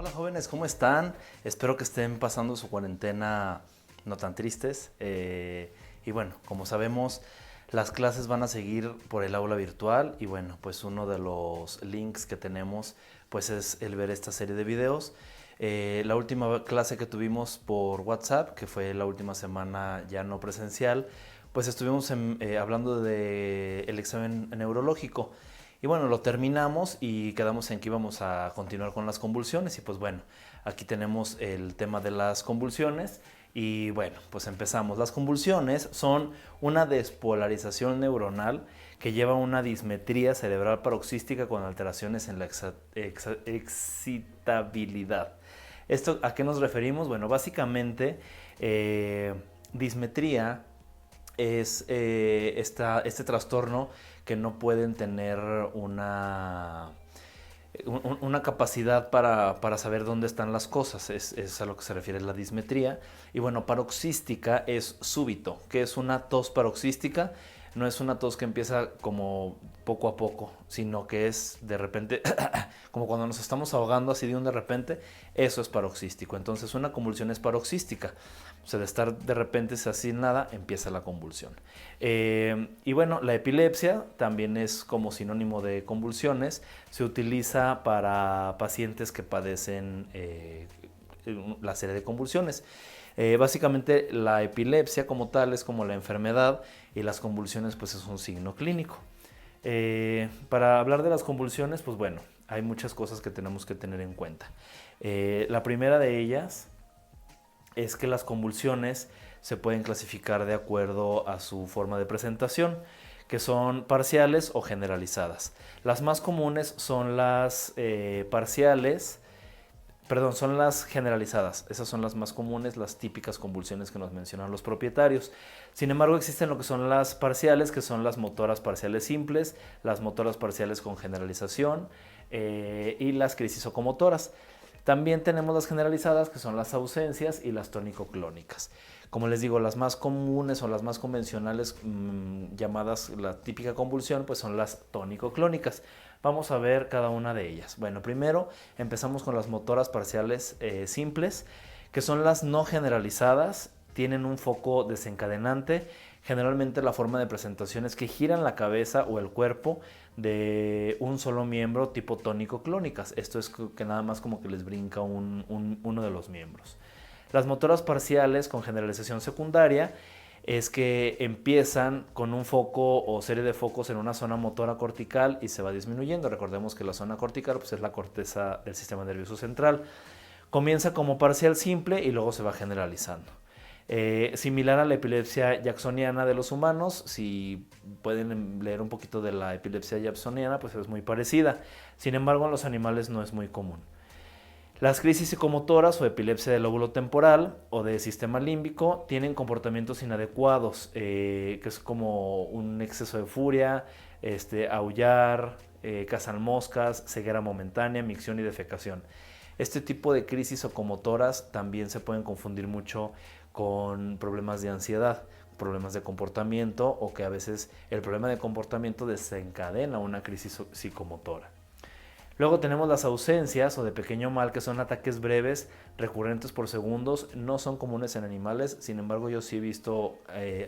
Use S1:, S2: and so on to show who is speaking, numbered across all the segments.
S1: Hola jóvenes, ¿cómo están? Espero que estén pasando su cuarentena no tan tristes. Y bueno, como sabemos, las clases van a seguir por el aula virtual y bueno, pues uno de los links que tenemos pues es el ver esta serie de videos. La última clase que tuvimos por WhatsApp, que fue la última semana ya no presencial, pues estuvimos hablando del examen neurológico. Y bueno, lo terminamos y quedamos en que íbamos a continuar con las convulsiones. Y pues bueno, aquí tenemos el tema de las convulsiones. Y bueno, pues empezamos. Las convulsiones son una despolarización neuronal que lleva a una dismetría cerebral paroxística con alteraciones en la excitabilidad. ¿Esto a qué nos referimos? Bueno, básicamente dismetría es este trastorno que no pueden tener una capacidad para saber dónde están las cosas, es a lo que se refiere la dismetría. Y bueno, paroxística es súbito, que es una tos paroxística. No es una tos que empieza como poco a poco, sino que es de repente, como cuando nos estamos ahogando así de un de repente, eso es paroxístico. Entonces una convulsión es paroxística. O sea, de estar de repente así nada, empieza la convulsión. Y bueno, la epilepsia también es como sinónimo de convulsiones. Se utiliza para pacientes que padecen la serie de convulsiones. Básicamente la epilepsia como tal es como la enfermedad y las convulsiones pues es un signo clínico. Para hablar de las convulsiones, pues bueno, hay muchas cosas que tenemos que tener en cuenta. La primera de ellas es que las convulsiones se pueden clasificar de acuerdo a su forma de presentación, que son parciales o generalizadas. Las más comunes son las parciales, perdón, son las generalizadas. Esas son las más comunes, las típicas convulsiones que nos mencionan los propietarios. Sin embargo, existen lo que son las parciales, que son las motoras parciales simples, las motoras parciales con generalización y las crisisocomotoras. También tenemos las generalizadas, que son las ausencias y las tónico-clónicas. Como les digo, las más comunes o las más convencionales llamadas la típica convulsión, pues son las tónico-clónicas. Vamos a ver cada una de ellas. Bueno, primero empezamos con las motoras parciales simples, que son las no generalizadas, tienen un foco desencadenante. Generalmente la forma de presentación es que giran la cabeza o el cuerpo de un solo miembro tipo tónico-clónicas. Esto es que nada más como que les brinca uno de los miembros. Las motoras parciales con generalización secundaria es que empiezan con un foco o serie de focos en una zona motora cortical y se va disminuyendo. Recordemos que la zona cortical pues, es la corteza del sistema nervioso central. Comienza como parcial simple y luego se va generalizando. Similar a la epilepsia jacksoniana de los humanos, si pueden leer un poquito de la epilepsia jacksoniana, pues es muy parecida. Sin embargo, en los animales no es muy común. Las crisis psicomotoras o epilepsia del lóbulo temporal o de sistema límbico tienen comportamientos inadecuados, que es como un exceso de furia, aullar, cazan moscas, ceguera momentánea, micción y defecación. Este tipo de crisis psicomotoras también se pueden confundir mucho con problemas de ansiedad, problemas de comportamiento o que a veces el problema de comportamiento desencadena una crisis psicomotora. Luego tenemos las ausencias o de pequeño mal, que son ataques breves, recurrentes por segundos. No son comunes en animales, sin embargo yo sí he visto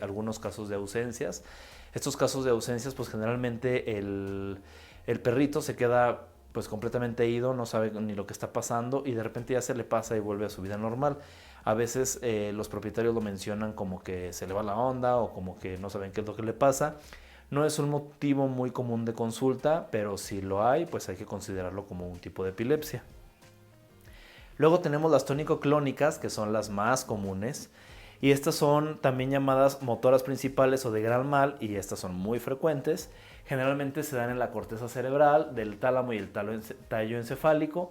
S1: algunos casos de ausencias. Estos casos de ausencias, pues generalmente el perrito se queda pues completamente ido, no sabe ni lo que está pasando y de repente ya se le pasa y vuelve a su vida normal. A veces los propietarios lo mencionan como que se le va la onda o como que no saben qué es lo que le pasa. No es un motivo muy común de consulta, pero si lo hay, pues hay que considerarlo como un tipo de epilepsia. Luego tenemos las tónico-clónicas, que son las más comunes, y estas son también llamadas motoras principales o de gran mal, y estas son muy frecuentes. Generalmente se dan en la corteza cerebral, del tálamo y el tallo encefálico.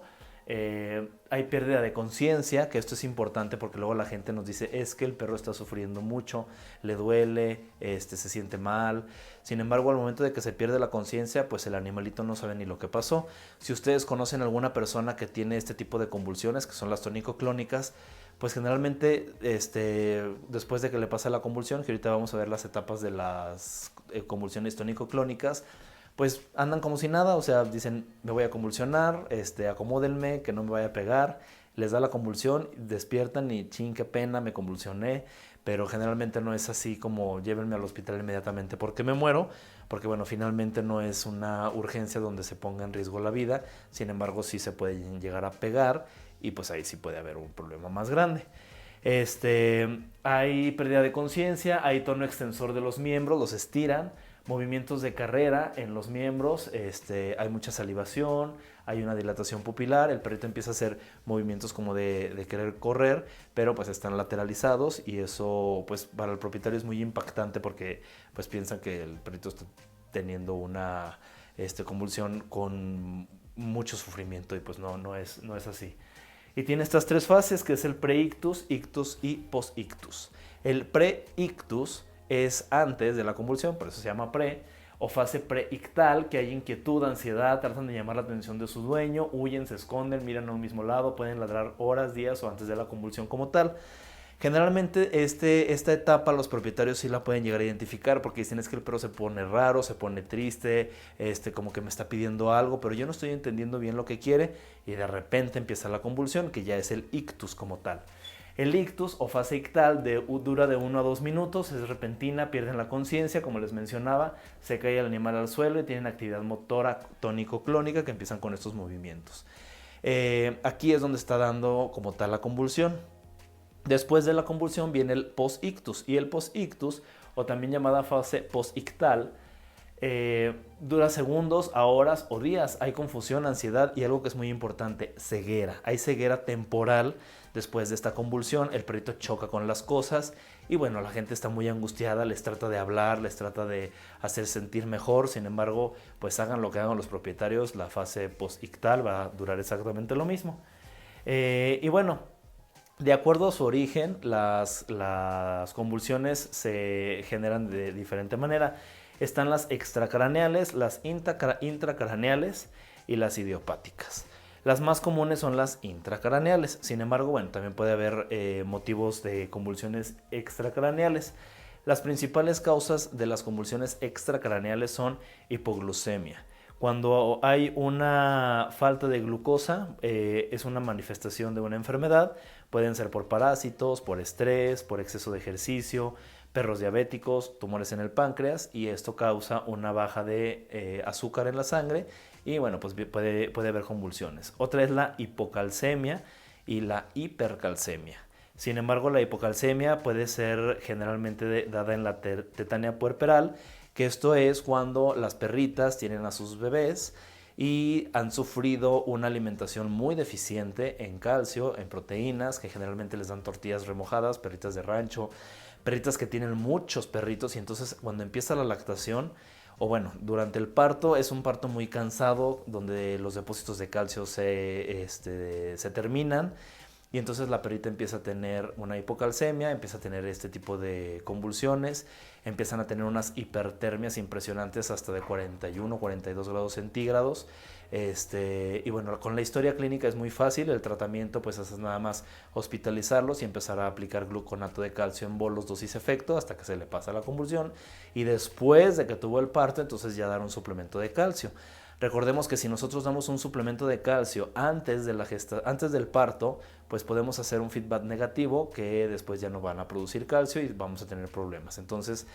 S1: Hay pérdida de conciencia, que esto es importante porque luego la gente nos dice es que el perro está sufriendo mucho, le duele, se siente mal. Sin embargo, al momento de que se pierde la conciencia, pues el animalito no sabe ni lo que pasó. Si ustedes conocen a alguna persona que tiene este tipo de convulsiones, que son las tónico-clónicas, pues generalmente después de que le pasa la convulsión, que ahorita vamos a ver las etapas de las convulsiones tónico-clónicas, pues andan como si nada, o sea, dicen, me voy a convulsionar, acomódenme, que no me vaya a pegar, les da la convulsión, despiertan y chin, qué pena, me convulsioné, pero generalmente no es así como llévenme al hospital inmediatamente porque me muero, porque bueno, finalmente no es una urgencia donde se ponga en riesgo la vida, sin embargo sí se pueden llegar a pegar y pues ahí sí puede haber un problema más grande. Hay pérdida de conciencia, hay tono extensor de los miembros, los estiran, movimientos de carrera en los miembros, hay mucha salivación, hay una dilatación pupilar, el perrito empieza a hacer movimientos como de querer correr, pero pues están lateralizados y eso pues para el propietario es muy impactante porque pues piensan que el perrito está teniendo una convulsión con mucho sufrimiento y pues no es así. Y tiene estas tres fases que es el preictus, ictus y posictus. El preictus es antes de la convulsión, por eso se llama pre, o fase preictal, que hay inquietud, ansiedad, tratan de llamar la atención de su dueño, huyen, se esconden, miran a un mismo lado, pueden ladrar horas, días o antes de la convulsión como tal. Generalmente esta etapa los propietarios sí la pueden llegar a identificar porque dicen es que el perro se pone raro, se pone triste, como que me está pidiendo algo, pero yo no estoy entendiendo bien lo que quiere y de repente empieza la convulsión, que ya es el ictus como tal. El ictus o fase ictal dura de 1 a 2 minutos, es repentina, pierden la conciencia, como les mencionaba, se cae el animal al suelo y tienen actividad motora tónico-clónica que empiezan con estos movimientos. Aquí es donde está dando como tal la convulsión. Después de la convulsión viene el posictus y el posictus, o también llamada fase posictal, dura segundos a horas o días. Hay confusión, ansiedad y algo que es muy importante, ceguera. Hay ceguera temporal después de esta convulsión, el perrito choca con las cosas y bueno, la gente está muy angustiada, les trata de hablar, les trata de hacer sentir mejor, sin embargo, pues hagan lo que hagan los propietarios, la fase posictal va a durar exactamente lo mismo. Y bueno, de acuerdo a su origen, las convulsiones se generan de diferente manera. Están las extracraneales, las intracraneales y las idiopáticas. Las más comunes son las intracraneales. Sin embargo, bueno, también puede haber motivos de convulsiones extracraneales. Las principales causas de las convulsiones extracraneales son hipoglucemia. Cuando hay una falta de glucosa, es una manifestación de una enfermedad. Pueden ser por parásitos, por estrés, por exceso de ejercicio, perros diabéticos, tumores en el páncreas y esto causa una baja de azúcar en la sangre y bueno, pues puede haber convulsiones. Otra es la hipocalcemia y la hipercalcemia. Sin embargo, la hipocalcemia puede ser generalmente dada en la tetania puerperal, que esto es cuando las perritas tienen a sus bebés y han sufrido una alimentación muy deficiente en calcio, en proteínas, que generalmente les dan tortillas remojadas, perritas de rancho, perritas que tienen muchos perritos y entonces cuando empieza la lactación o bueno, durante el parto es un parto muy cansado donde los depósitos de calcio se terminan y entonces la perrita empieza a tener una hipocalcemia, empieza a tener este tipo de convulsiones, empiezan a tener unas hipertermias impresionantes hasta de 41, 42 grados centígrados. Y bueno, con la historia clínica es muy fácil, el tratamiento pues es nada más hospitalizarlos y empezar a aplicar gluconato de calcio en bolos dosis efecto hasta que se le pasa la convulsión y después de que tuvo el parto entonces ya dar un suplemento de calcio. Recordemos que si nosotros damos un suplemento de calcio antes del parto, pues podemos hacer un feedback negativo que después ya no van a producir calcio y vamos a tener problemas. Entonces,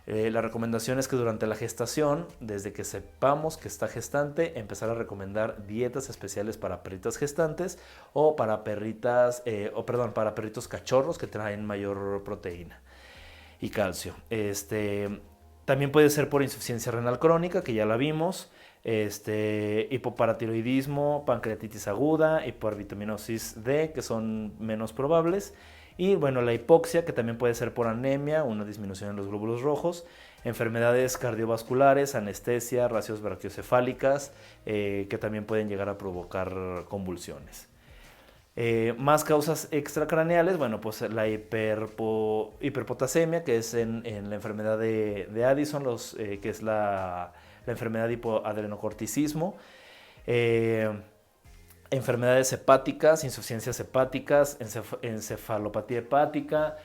S1: la recomendación es que durante la gestación, desde que sepamos que está gestante, empezar a recomendar dietas especiales para perritas gestantes o para para perritos cachorros que traen mayor proteína y calcio. También puede ser por insuficiencia renal crónica, que ya la vimos, hipoparatiroidismo, pancreatitis aguda, hipervitaminosis D, que son menos probables. Y bueno, la hipoxia, que también puede ser por anemia, una disminución en los glóbulos rojos, enfermedades cardiovasculares, anestesia, racios brachiocefálicas, que también pueden llegar a provocar convulsiones. Más causas extracraneales, bueno, pues la hiperpotasemia, que es en la enfermedad de Addison, que es la enfermedad de hipoadrenocorticismo, enfermedades hepáticas, insuficiencias hepáticas, encefalopatía hepática,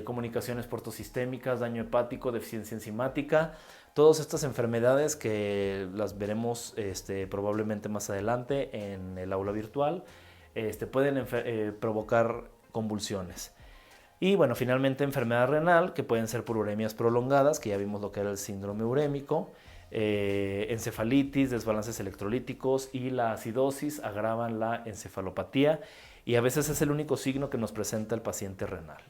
S1: comunicaciones portosistémicas, daño hepático, deficiencia enzimática. Todas estas enfermedades que las veremos probablemente más adelante en el aula virtual, pueden provocar convulsiones. Y bueno, finalmente enfermedad renal, que pueden ser por uremias prolongadas, que ya vimos lo que era el síndrome urémico, encefalitis, desbalances electrolíticos y la acidosis agravan la encefalopatía y a veces es el único signo que nos presenta el paciente renal.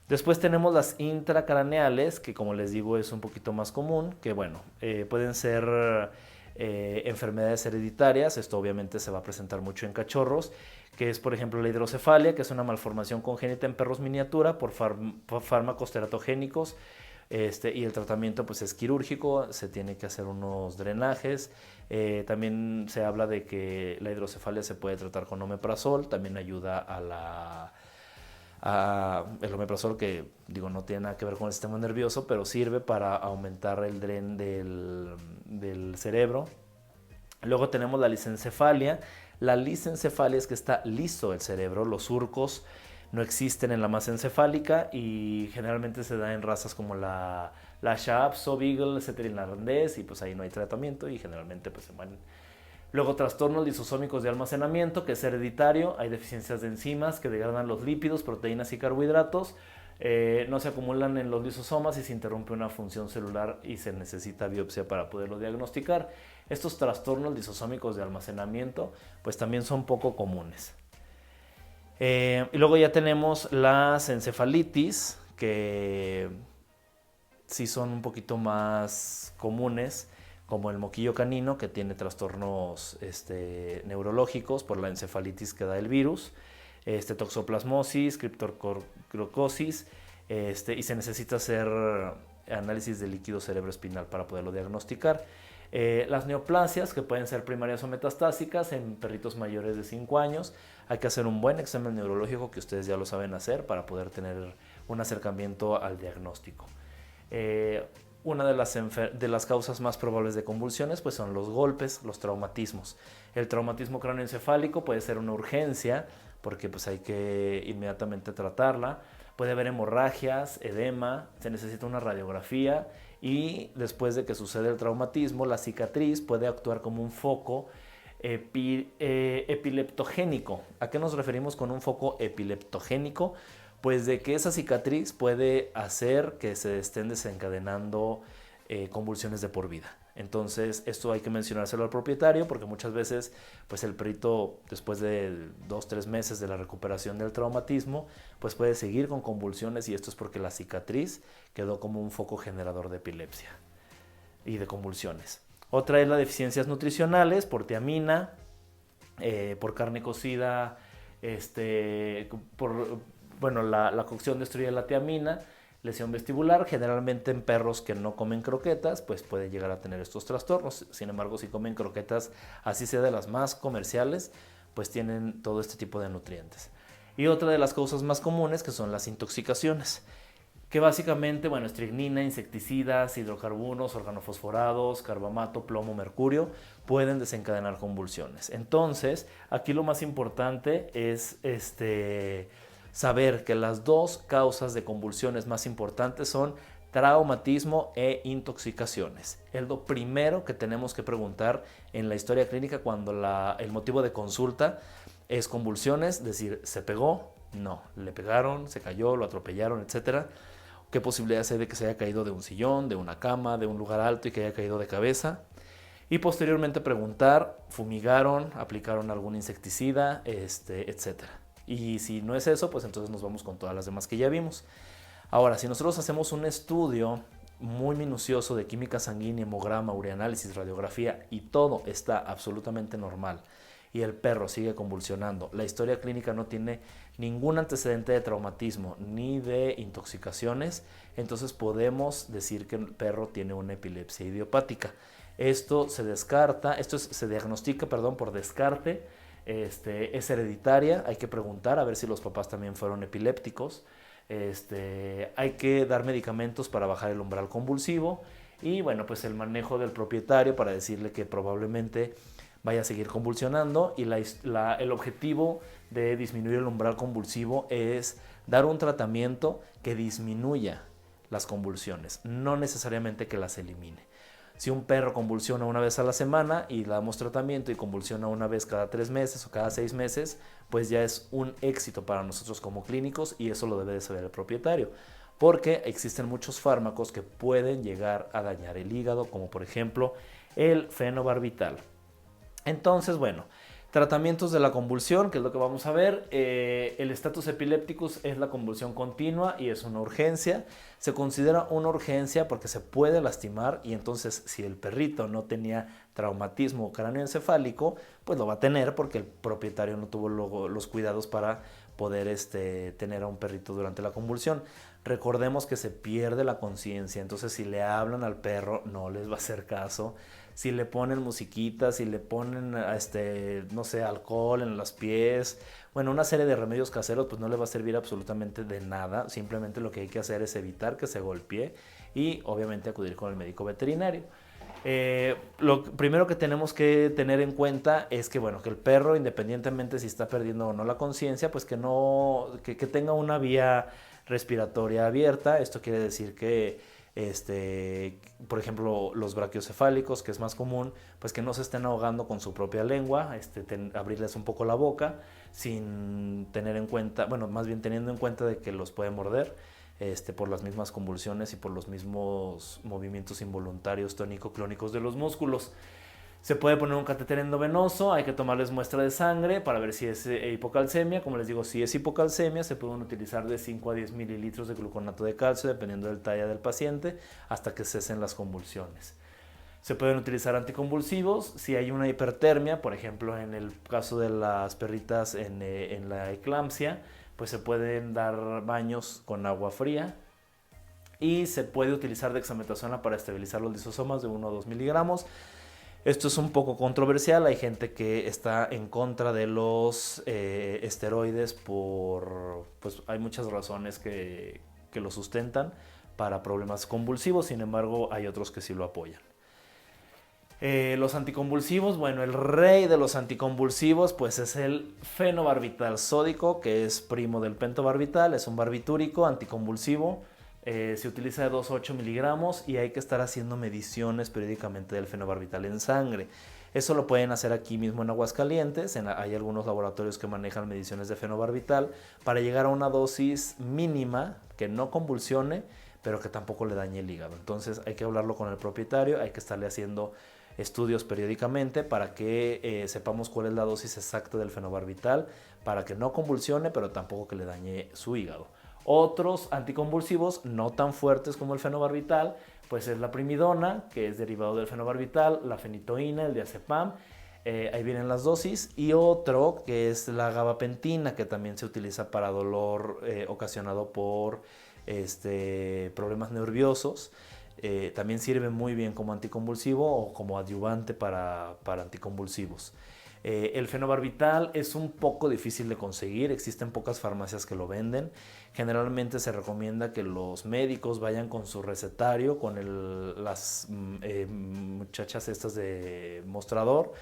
S1: Después tenemos las intracraneales, que como les digo es un poquito más común, que bueno, pueden ser enfermedades hereditarias. Esto obviamente se va a presentar mucho en cachorros, que es por ejemplo la hidrocefalia, que es una malformación congénita en perros miniatura por fármacos teratogénicos, y el tratamiento pues es quirúrgico, se tiene que hacer unos drenajes. También se habla de que la hidrocefalia se puede tratar con omeprazol, también ayuda el omeprazol, que digo no tiene nada que ver con el sistema nervioso, pero sirve para aumentar el dren del cerebro. Luego tenemos la lisencefalia. La lisencefalia es que está liso el cerebro, los surcos no existen en la masa encefálica y generalmente se da en razas como la Shaapso, Beagle, Setter irlandés, y pues ahí no hay tratamiento y generalmente pues se mueren. Luego trastornos lisosómicos de almacenamiento, que es hereditario. Hay deficiencias de enzimas que degradan los lípidos, proteínas y carbohidratos. No se acumulan en los lisosomas y se interrumpe una función celular y se necesita biopsia para poderlo diagnosticar. Estos trastornos lisosómicos de almacenamiento pues también son poco comunes. Y luego ya tenemos las encefalitis, que sí son un poquito más comunes, como el moquillo canino, que tiene trastornos neurológicos por la encefalitis que da el virus, toxoplasmosis, criptorcocosis, y se necesita hacer análisis de líquido cerebroespinal para poderlo diagnosticar. Las neoplasias, que pueden ser primarias o metastásicas en perritos mayores de 5 años, hay que hacer un buen examen neurológico, que ustedes ya lo saben hacer, para poder tener un acercamiento al diagnóstico. Una de las causas más probables de convulsiones pues son los golpes, los traumatismos. El traumatismo cráneoencefálico puede ser una urgencia porque pues hay que inmediatamente tratarla. Puede haber hemorragias, edema, se necesita una radiografía y después de que sucede el traumatismo, la cicatriz puede actuar como un foco epileptogénico. ¿A qué nos referimos con un foco epileptogénico? Pues de que esa cicatriz puede hacer que se estén desencadenando convulsiones de por vida. Entonces esto hay que mencionárselo al propietario, porque muchas veces pues el perrito, después de 2-3 meses de la recuperación del traumatismo, pues puede seguir con convulsiones, y esto es porque la cicatriz quedó como un foco generador de epilepsia y de convulsiones. Otra es las deficiencias nutricionales por tiamina, por carne cocida, la cocción destruye la tiamina. Lesión vestibular, generalmente en perros que no comen croquetas, pues puede llegar a tener estos trastornos. Sin embargo, si comen croquetas, así sea de las más comerciales, pues tienen todo este tipo de nutrientes. Y otra de las causas más comunes, que son las intoxicaciones, que básicamente, estricnina, insecticidas, hidrocarburos, organofosforados, carbamato, plomo, mercurio, pueden desencadenar convulsiones. Entonces, aquí lo más importante es saber que las dos causas de convulsiones más importantes son traumatismo e intoxicaciones. Es lo primero que tenemos que preguntar en la historia clínica cuando el motivo de consulta es convulsiones, decir, ¿se pegó? No, le pegaron, se cayó, lo atropellaron, etc. ¿Qué posibilidades hay de que se haya caído de un sillón, de una cama, de un lugar alto y que haya caído de cabeza? Y posteriormente preguntar, ¿fumigaron? ¿Aplicaron algún insecticida? Etc. Y si no es eso, pues entonces nos vamos con todas las demás que ya vimos. Ahora, si nosotros hacemos un estudio muy minucioso de química sanguínea, hemograma, ureanálisis, radiografía, y todo está absolutamente normal, y el perro sigue convulsionando, la historia clínica no tiene ningún antecedente de traumatismo ni de intoxicaciones, entonces podemos decir que el perro tiene una epilepsia idiopática. Esto se diagnostica por descarte. Es hereditaria, hay que preguntar a ver si los papás también fueron epilépticos. Hay que dar medicamentos para bajar el umbral convulsivo y pues el manejo del propietario para decirle que probablemente vaya a seguir convulsionando y el objetivo de disminuir el umbral convulsivo es dar un tratamiento que disminuya las convulsiones, no necesariamente que las elimine. Si un perro convulsiona una vez a la semana y le damos tratamiento y convulsiona una vez cada 3 meses o cada 6 meses, pues ya es un éxito para nosotros como clínicos y eso lo debe de saber el propietario. Porque existen muchos fármacos que pueden llegar a dañar el hígado, como por ejemplo el fenobarbital. Entonces, bueno, tratamientos de la convulsión, que es lo que vamos a ver. El status epilépticus es la convulsión continua y es una urgencia. Se considera una urgencia porque se puede lastimar y entonces si el perrito no tenía traumatismo cráneoencefálico, pues lo va a tener porque el propietario no tuvo los cuidados para poder tener a un perrito durante la convulsión. Recordemos que se pierde la conciencia, entonces si le hablan al perro no les va a hacer caso. Si le ponen musiquitas, si le ponen, no sé, alcohol en los pies, bueno, una serie de remedios caseros, pues no le va a servir absolutamente de nada. Simplemente lo que hay que hacer es evitar que se golpee y obviamente acudir con el médico veterinario. Lo primero que tenemos que tener en cuenta es que, bueno, que el perro, independientemente si está perdiendo o no la conciencia, pues que tenga una vía respiratoria abierta. Esto quiere decir que por ejemplo, los brachiocefálicos, que es más común, pues que no se estén ahogando con su propia lengua, abrirles un poco la boca sin tener en cuenta, bueno, más bien teniendo en cuenta de que los puede morder por las mismas convulsiones y por los mismos movimientos involuntarios tónico-clónicos de los músculos. Se puede poner un catéter endovenoso, hay que tomarles muestra de sangre para ver si es hipocalcemia. Como les digo, si es hipocalcemia, se pueden utilizar de 5 a 10 mililitros de gluconato de calcio, dependiendo del talla del paciente, hasta que cesen las convulsiones. Se pueden utilizar anticonvulsivos si hay una hipertermia, por ejemplo, en el caso de las perritas en la eclampsia, pues se pueden dar baños con agua fría. Y se puede utilizar dexametasona para estabilizar los lisosomas de 1 a 2 miligramos. Esto es un poco controversial, hay gente que está en contra de los esteroides pues hay muchas razones que lo sustentan para problemas convulsivos, sin embargo hay otros que sí lo apoyan. Los anticonvulsivos, bueno, el rey de los anticonvulsivos pues es el fenobarbital sódico, que es primo del pentobarbital, es un barbitúrico anticonvulsivo. Se utiliza de 2 a 8 miligramos y hay que estar haciendo mediciones periódicamente del fenobarbital en sangre. Eso lo pueden hacer aquí mismo en Aguascalientes. Hay algunos laboratorios que manejan mediciones de fenobarbital para llegar a una dosis mínima que no convulsione, pero que tampoco le dañe el hígado. Entonces hay que hablarlo con el propietario, hay que estarle haciendo estudios periódicamente para que sepamos cuál es la dosis exacta del fenobarbital para que no convulsione, pero tampoco que le dañe su hígado. Otros anticonvulsivos no tan fuertes como el fenobarbital, pues es la primidona, que es derivado del fenobarbital, la fenitoína, el diazepam, ahí vienen las dosis, y otro que es la gabapentina, que también se utiliza para dolor ocasionado por problemas nerviosos. También sirve muy bien como anticonvulsivo o como adyuvante para anticonvulsivos. El fenobarbital es un poco difícil de conseguir, existen pocas farmacias que lo venden. Generalmente se recomienda que los médicos vayan con su recetario, con las muchachas estas de mostrador,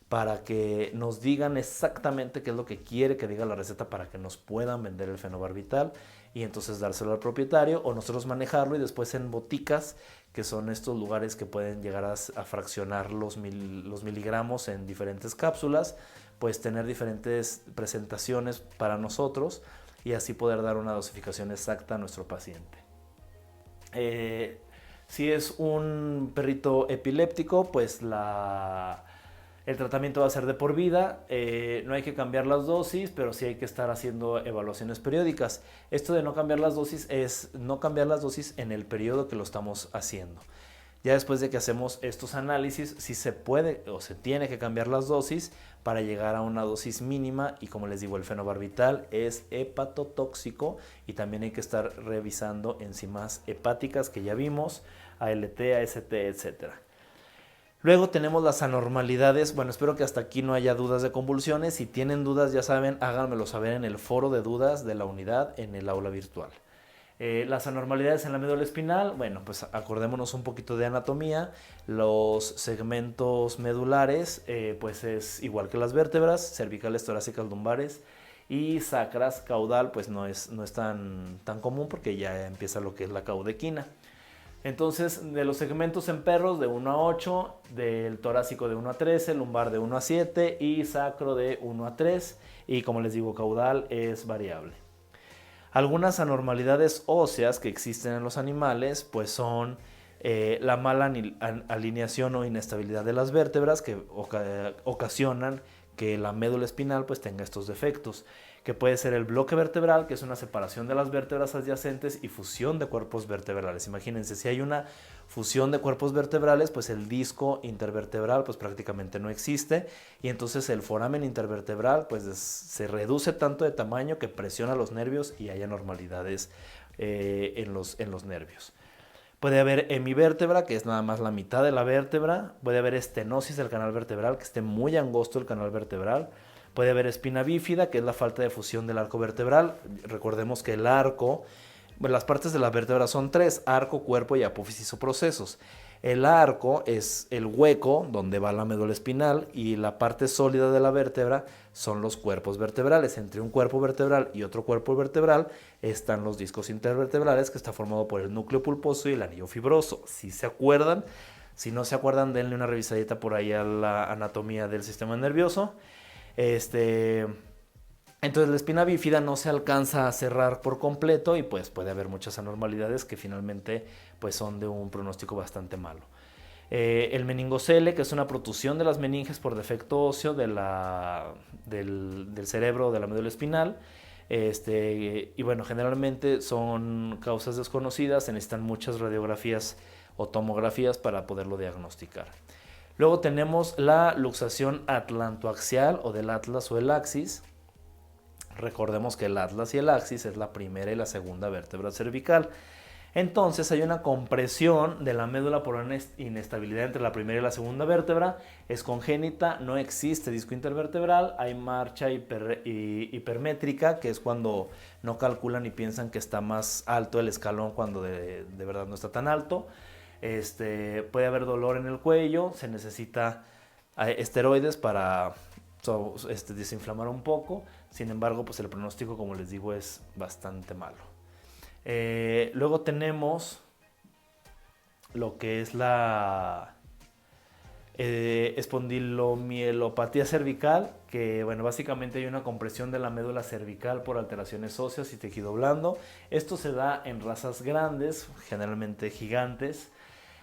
S1: para que nos digan exactamente qué es lo que quiere que diga la receta para que nos puedan vender el fenobarbital y entonces dárselo al propietario o nosotros manejarlo y después en boticas, que son estos lugares que pueden llegar a fraccionar los miligramos en diferentes cápsulas, pues tener diferentes presentaciones para nosotros y así poder dar una dosificación exacta a nuestro paciente. Si es un perrito epiléptico, pues el tratamiento va a ser de por vida, no hay que cambiar las dosis, pero sí hay que estar haciendo evaluaciones periódicas. Esto de no cambiar las dosis es no cambiar las dosis en el periodo que lo estamos haciendo. Ya después de que hacemos estos análisis, sí se puede o se tiene que cambiar las dosis para llegar a una dosis mínima y como les digo, el fenobarbital es hepatotóxico y también hay que estar revisando enzimas hepáticas que ya vimos, ALT, AST, etcétera. Luego tenemos las anormalidades. Bueno, espero que hasta aquí no haya dudas de convulsiones. Si tienen dudas, ya saben, háganmelo saber en el foro de dudas de la unidad en el aula virtual. Las anormalidades en la médula espinal, bueno, pues acordémonos un poquito de anatomía. Los segmentos medulares, pues es igual que las vértebras, cervicales, torácicas, lumbares y sacras, caudal, pues no es tan común porque ya empieza lo que es la caudequina. Entonces, de los segmentos en perros de 1 a 8, del torácico de 1 a 13, lumbar de 1 a 7 y sacro de 1 a 3. Y como les digo, caudal es variable. Algunas anormalidades óseas que existen en los animales pues son la mala alineación o inestabilidad de las vértebras que ocasionan que la médula espinal pues tenga estos defectos, que puede ser el bloque vertebral, que es una separación de las vértebras adyacentes, y fusión de cuerpos vertebrales. Imagínense, si hay una fusión de cuerpos vertebrales, pues el disco intervertebral pues prácticamente no existe, y entonces el foramen intervertebral pues se reduce tanto de tamaño que presiona los nervios y hay anormalidades en los nervios. Puede haber hemivértebra, que es nada más la mitad de la vértebra. Puede haber estenosis del canal vertebral, que esté muy angosto el canal vertebral. Puede haber espina bífida, que es la falta de fusión del arco vertebral. Recordemos que el arco, bueno, las partes de la vértebra son 3: arco, cuerpo y apófisis o procesos. El arco es el hueco donde va la médula espinal y la parte sólida de la vértebra son los cuerpos vertebrales. Entre un cuerpo vertebral y otro cuerpo vertebral están los discos intervertebrales, que está formado por el núcleo pulposo y el anillo fibroso. Si se acuerdan, si no se acuerdan, denle una revisadita por ahí a la anatomía del sistema nervioso. Entonces la espina bífida no se alcanza a cerrar por completo y pues puede haber muchas anormalidades que finalmente pues son de un pronóstico bastante malo. El meningocele, que es una protusión de las meninges por defecto óseo del cerebro de la médula espinal. Y bueno, generalmente son causas desconocidas, se necesitan muchas radiografías o tomografías para poderlo diagnosticar. Luego tenemos la luxación atlantoaxial o del atlas o el axis. Recordemos que el atlas y el axis es la primera y la segunda vértebra cervical. Entonces hay una compresión de la médula por una inestabilidad entre la primera y la segunda vértebra. Es congénita, no existe disco intervertebral. Hay marcha hipermétrica, que es cuando no calculan y piensan que está más alto el escalón cuando de verdad no está tan alto. Puede haber dolor en el cuello, se necesita esteroides para desinflamar un poco. Sin embargo, pues el pronóstico, como les digo, es bastante malo. Luego tenemos lo que es la espondilomielopatía cervical, que bueno, básicamente hay una compresión de la médula cervical por alteraciones óseas y tejido blando. Esto se da en razas grandes, generalmente gigantes.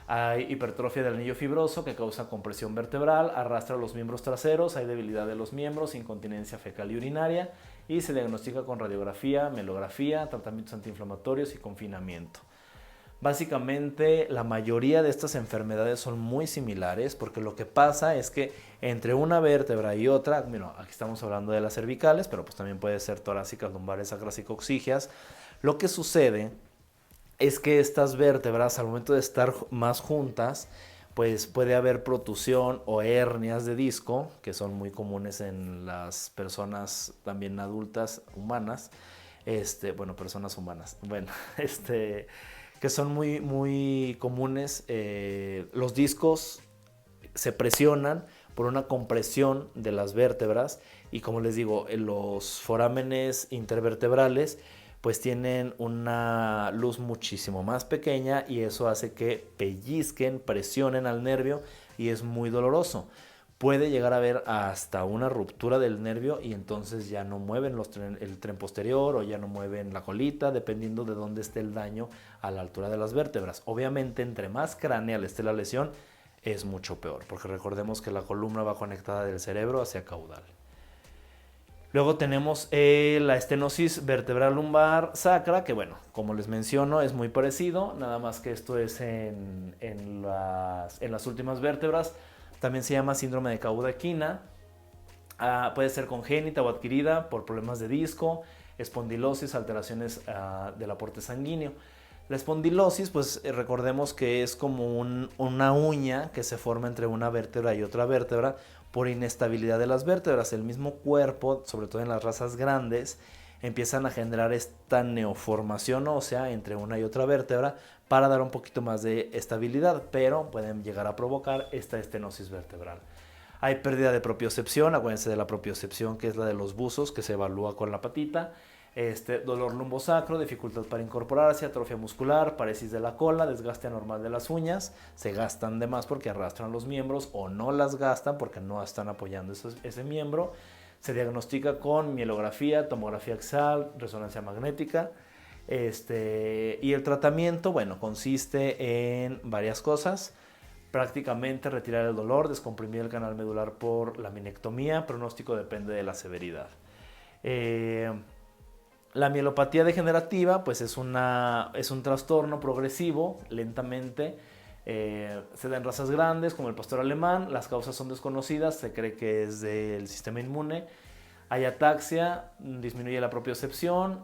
S1: Hay hipertrofia del anillo fibroso que causa compresión vertebral, arrastra los miembros traseros, hay debilidad de los miembros, incontinencia fecal y urinaria, y se diagnostica con radiografía, melografía, tratamientos antiinflamatorios y confinamiento. Básicamente la mayoría de estas enfermedades son muy similares, porque lo que pasa es que entre una vértebra y otra, bueno, aquí estamos hablando de las cervicales, pero pues también puede ser torácicas, lumbares, sacras y coxígeas. Lo que sucede es que estas vértebras, al momento de estar más juntas, pues puede haber protusión o hernias de disco, que son muy comunes en las personas también adultas humanas, personas humanas, que son muy, muy comunes. Los discos se presionan por una compresión de las vértebras y, como les digo, los forámenes intervertebrales pues tienen una luz muchísimo más pequeña y eso hace que pellizquen, presionen al nervio y es muy doloroso. Puede llegar a haber hasta una ruptura del nervio y entonces ya no mueven el tren posterior o ya no mueven la colita, dependiendo de dónde esté el daño a la altura de las vértebras. Obviamente, entre más craneal esté la lesión, es mucho peor, porque recordemos que la columna va conectada del cerebro hacia caudal. Luego tenemos la estenosis vertebral lumbar sacra, que bueno, como les menciono, es muy parecido, nada más que esto es en las últimas vértebras. También se llama síndrome de caudequina. Puede ser congénita o adquirida por problemas de disco, espondilosis, alteraciones del aporte sanguíneo. La espondilosis, pues recordemos que es como una uña que se forma entre una vértebra y otra vértebra por inestabilidad de las vértebras. El mismo cuerpo, sobre todo en las razas grandes, empiezan a generar esta neoformación ósea entre una y otra vértebra para dar un poquito más de estabilidad, pero pueden llegar a provocar esta estenosis vertebral. Hay pérdida de propiocepción, acuérdense de la propiocepción, que es la de los buzos, que se evalúa con la patita. Dolor lumbosacro, dificultad para incorporarse, atrofia muscular, paresis de la cola, desgaste anormal de las uñas, se gastan de más porque arrastran los miembros o no las gastan porque no están apoyando ese miembro. Se diagnostica con mielografía, tomografía axial, resonancia magnética. Y el tratamiento, bueno, consiste en varias cosas. Prácticamente retirar el dolor, descomprimir el canal medular por laminectomía. Pronóstico depende de la severidad. La mielopatía degenerativa pues es un trastorno progresivo, lentamente. Se da en razas grandes como el pastor alemán. Las causas son desconocidas, se cree que es del sistema inmune. Hay ataxia, disminuye la propiocepción.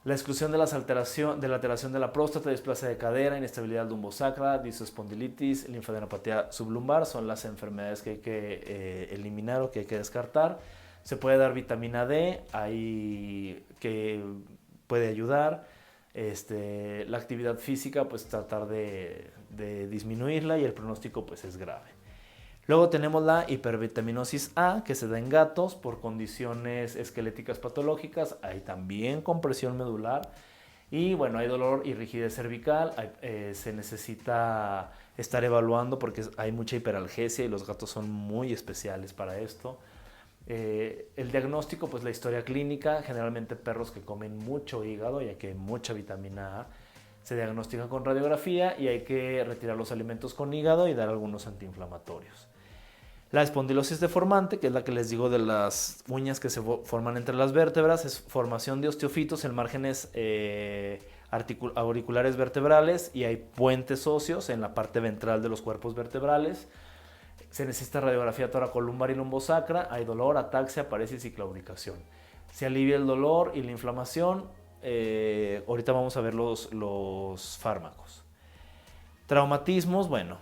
S1: La exclusión de la alteración de la próstata, displasia de cadera, inestabilidad lumbosacra, discoespondilitis, linfadenopatía sublumbar son las enfermedades que hay que eliminar o que hay que descartar. Se puede dar vitamina D, ahí que puede ayudar. La actividad física, pues tratar de disminuirla, y el pronóstico pues es grave. Luego tenemos la hipervitaminosis A, que se da en gatos por condiciones esqueléticas patológicas. Hay también compresión medular. Y bueno, hay dolor y rigidez cervical. Se necesita estar evaluando porque hay mucha hiperalgesia y los gatos son muy especiales para esto. El diagnóstico, pues la historia clínica, generalmente perros que comen mucho hígado, ya que hay mucha vitamina A. Se diagnostica con radiografía y hay que retirar los alimentos con hígado y dar algunos antiinflamatorios. La espondilosis deformante, que es la que les digo de las uñas que se forman entre las vértebras, es formación de osteofitos en márgenes auriculares vertebrales, y hay puentes óseos en la parte ventral de los cuerpos vertebrales. Se necesita radiografía toracolumbar y lumbosacra. Hay dolor, ataxia, paresis y claudicación. Se alivia el dolor y la inflamación. Ahorita vamos a ver los fármacos. Traumatismos, bueno,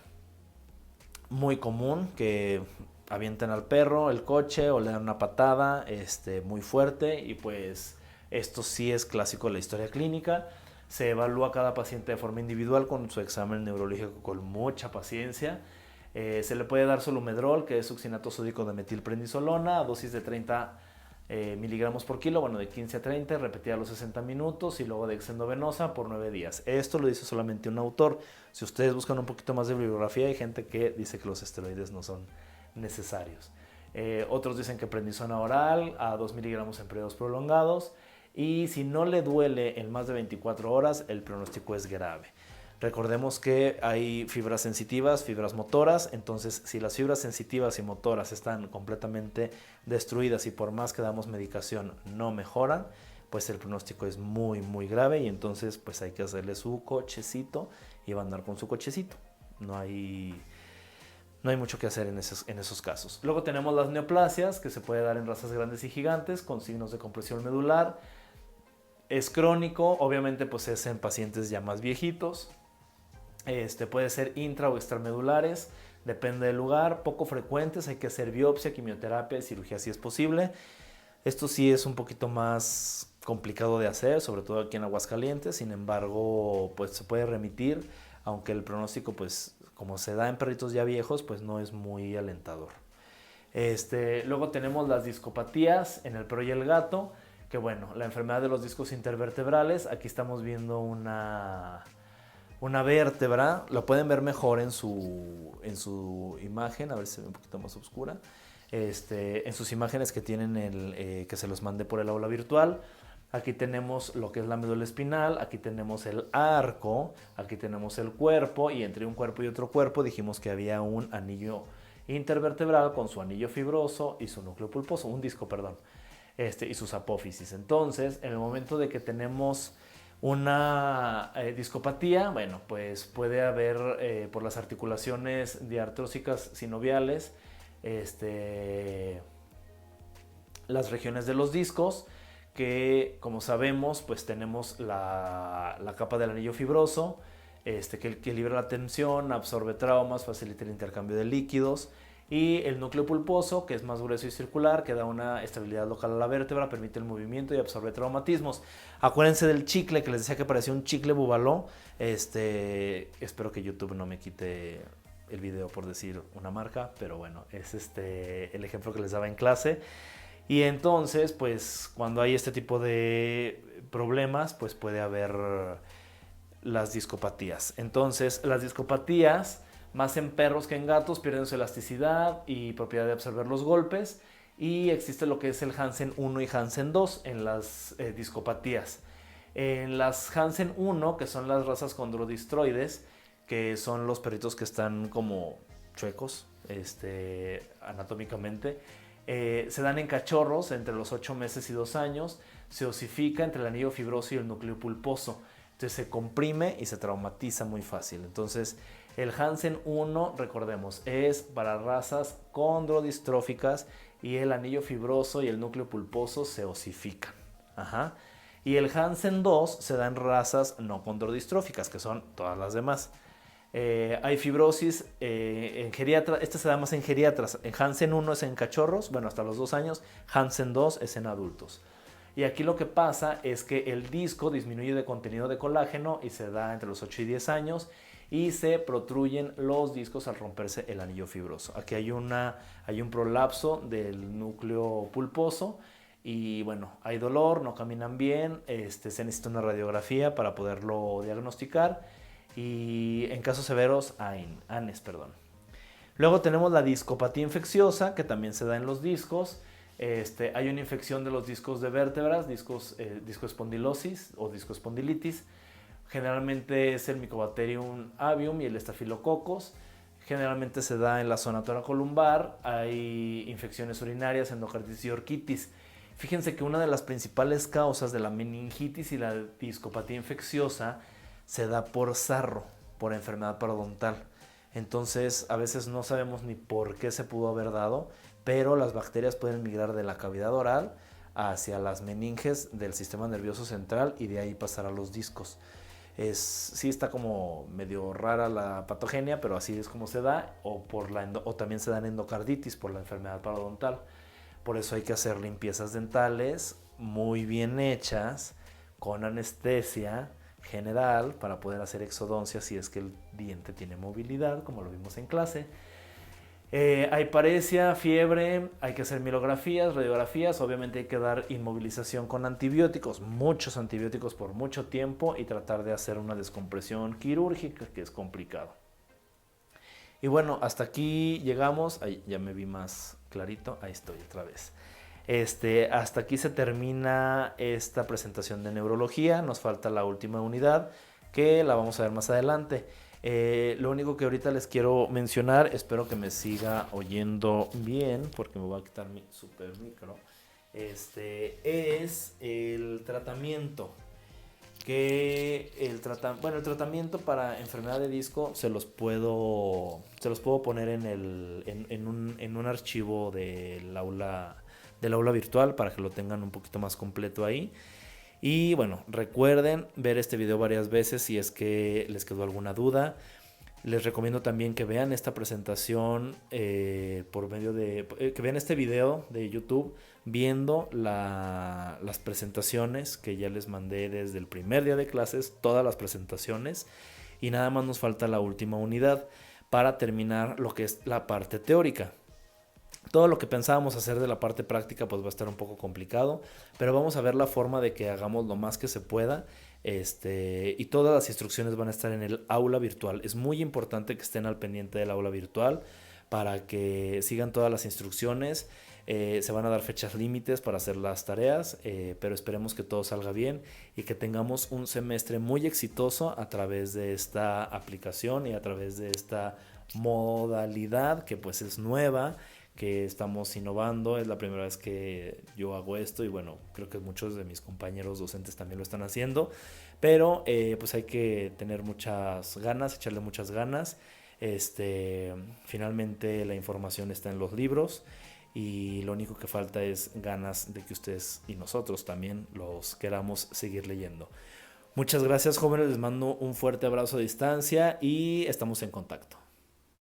S1: muy común que avienten al perro el coche o le dan una patada muy fuerte, y pues esto sí es clásico de la historia clínica. Se evalúa a cada paciente de forma individual con su examen neurológico con mucha paciencia. Se le puede dar solumedrol, que es succinato sódico de metilprednisolona, a dosis de 30 miligramos por kilo, bueno, de 15 a 30, repetida a los 60 minutos, y luego de endovenosa por 9 días. Esto lo dice solamente un autor. Si ustedes buscan un poquito más de bibliografía, hay gente que dice que los esteroides no son necesarios. Otros dicen que prednisona oral a 2 miligramos en periodos prolongados, y si no le duele en más de 24 horas, el pronóstico es grave. Recordemos que hay fibras sensitivas, fibras motoras. Entonces, si las fibras sensitivas y motoras están completamente destruidas y por más que damos medicación no mejoran, pues el pronóstico es muy, muy grave, y entonces pues hay que hacerle su cochecito y va a andar con su cochecito. No hay mucho que hacer en esos casos. Luego tenemos las neoplasias, que se puede dar en razas grandes y gigantes con signos de compresión medular. Es crónico, obviamente pues es en pacientes ya más viejitos. Puede ser intra o extramedulares, depende del lugar, poco frecuentes, hay que hacer biopsia, quimioterapia y cirugía si es posible. Esto sí es un poquito más complicado de hacer, sobre todo aquí en Aguascalientes. Sin embargo, pues se puede remitir, aunque el pronóstico, pues como se da en perritos ya viejos, pues no es muy alentador. Luego tenemos las discopatías en el perro y el gato, que bueno, la enfermedad de los discos intervertebrales. Aquí estamos viendo una vértebra, lo pueden ver mejor en su imagen, a ver si se ve un poquito más oscura, en sus imágenes que tienen que se los mandé por el aula virtual. Aquí tenemos lo que es la médula espinal, aquí tenemos el arco, aquí tenemos el cuerpo, y entre un cuerpo y otro cuerpo dijimos que había un anillo intervertebral con su anillo fibroso y su núcleo pulposo, un disco, perdón, y sus apófisis. Entonces, en el momento de que tenemos una discopatía, bueno, pues puede haber por las articulaciones diartrósicas sinoviales, las regiones de los discos, que como sabemos pues tenemos la capa del anillo fibroso, que equilibra la tensión, absorbe traumas, facilita el intercambio de líquidos, Y el núcleo pulposo, que es más grueso y circular, que da una estabilidad local a la vértebra, permite el movimiento y absorbe traumatismos. Acuérdense del chicle, que les decía que parecía un chicle bubaló. Espero que YouTube no me quite el video por decir una marca, pero bueno, es el ejemplo que les daba en clase. Y entonces, pues cuando hay este tipo de problemas, pues puede haber las discopatías. Entonces, las discopatías, más en perros que en gatos, pierden su elasticidad y propiedad de absorber los golpes. Y existe lo que es el Hansen 1 y Hansen 2 en las discopatías. En las Hansen 1, que son las razas condrodistroides, que son los perritos que están como chuecos anatómicamente, se dan en cachorros entre los 8 meses y 2 años. Se osifica entre el anillo fibroso y el núcleo pulposo. Entonces se comprime y se traumatiza muy fácil. Entonces el Hansen 1, recordemos, es para razas condrodistróficas y el anillo fibroso y el núcleo pulposo se osifican. Ajá. Y el Hansen 2 se da en razas no condrodistróficas, que son todas las demás. Hay fibrosis en geriatras, se da más en geriatras. En Hansen 1 es en cachorros, bueno, hasta los 2 años. Hansen 2 es en adultos. Y aquí lo que pasa es que el disco disminuye de contenido de colágeno y se da entre los 8 y 10 años y se protruyen los discos al romperse el anillo fibroso. Aquí hay un prolapso del núcleo pulposo y bueno, hay dolor, no caminan bien, se necesita una radiografía para poderlo diagnosticar y en casos severos, ANES. Luego tenemos la discopatía infecciosa, que también se da en los discos. Hay una infección de los discos de vértebras, discoespondilosis o discoespondilitis. Generalmente es el Mycobacterium avium y el Staphylococcus. Generalmente se da en la zona toracolumbar. Hay infecciones urinarias, endocarditis y orquitis. Fíjense que una de las principales causas de la meningitis y la discopatía infecciosa se da por sarro, por enfermedad parodontal. Entonces a veces no sabemos ni por qué se pudo haber dado, pero las bacterias pueden migrar de la cavidad oral hacia las meninges del sistema nervioso central y de ahí pasar a los discos. Sí está como medio rara la patogenia, pero así es como se da, o también se da en endocarditis por la enfermedad parodontal. Por eso hay que hacer limpiezas dentales muy bien hechas, con anestesia general, para poder hacer exodoncia si es que el diente tiene movilidad, como lo vimos en clase. Hay paresia, fiebre, hay que hacer mielografías, radiografías, obviamente hay que dar inmovilización con antibióticos, muchos antibióticos por mucho tiempo y tratar de hacer una descompresión quirúrgica, que es complicado. Y bueno, hasta aquí llegamos. Ahí ya me vi más clarito, ahí estoy otra vez. Hasta aquí se termina esta presentación de neurología. Nos falta la última unidad, que la vamos a ver más adelante. Lo único que ahorita les quiero mencionar, espero que me siga oyendo bien, porque me voy a quitar mi super micro. Es el tratamiento. El tratamiento para enfermedad de disco se los puedo poner en un archivo del aula virtual para que lo tengan un poquito más completo ahí. Y bueno, recuerden ver este video varias veces si es que les quedó alguna duda. Les recomiendo también que vean esta presentación por medio de... que vean este video de YouTube viendo las presentaciones que ya les mandé desde el primer día de clases, todas las presentaciones. Y nada más nos falta la última unidad para terminar lo que es la parte teórica. Todo lo que pensábamos hacer de la parte práctica pues va a estar un poco complicado, pero vamos a ver la forma de que hagamos lo más que se pueda. Y todas las instrucciones van a estar en el aula virtual. Es muy importante que estén al pendiente del aula virtual para que sigan todas las instrucciones. Se van a dar fechas límites para hacer las tareas, pero esperemos que todo salga bien y que tengamos un semestre muy exitoso a través de esta aplicación y a través de esta modalidad que pues es nueva, que estamos innovando. Es la primera vez que yo hago esto y bueno, creo que muchos de mis compañeros docentes también lo están haciendo, pero pues hay que tener muchas ganas, echarle muchas ganas. Finalmente la información está en los libros y lo único que falta es ganas de que ustedes y nosotros también los queramos seguir leyendo. Muchas gracias, jóvenes, les mando un fuerte abrazo a distancia y estamos en contacto.